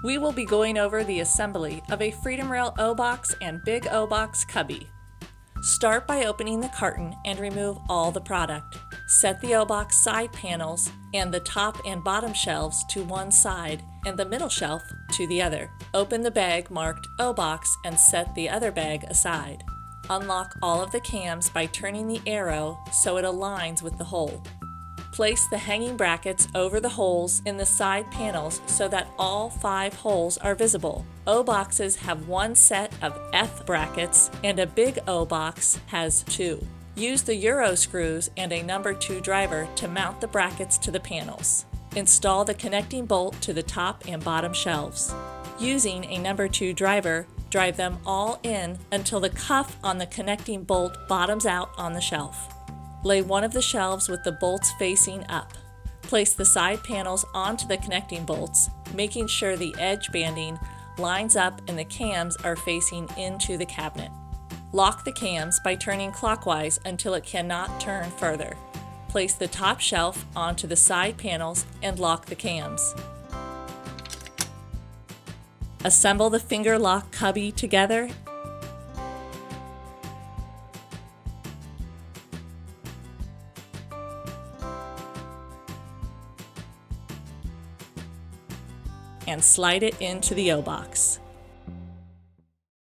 We will be going over the assembly of a freedomRail OBox and big OBox Cubby. Start by opening the carton and remove all the product. Set the OBox side panels and the top and bottom shelves to one side and the middle shelf to the other. Open the bag marked OBox and set the other bag aside. Unlock all of the cams by turning the arrow so it aligns with the hole. Place the hanging brackets over the holes in the side panels so that all 5 holes are visible. O boxes have one set of F brackets and a big O box has 2. Use the Euro screws and a number 2 driver to mount the brackets to the panels. Install the connecting bolt to the top and bottom shelves. Using a number 2 driver, drive them all in until the cuff on the connecting bolt bottoms out on the shelf. Lay one of the shelves with the bolts facing up. Place the side panels onto the connecting bolts, making sure the edge banding lines up and the cams are facing into the cabinet. Lock the cams by turning clockwise until it cannot turn further. Place the top shelf onto the side panels and lock the cams. Assemble the finger lock cubby together and slide it into the O box.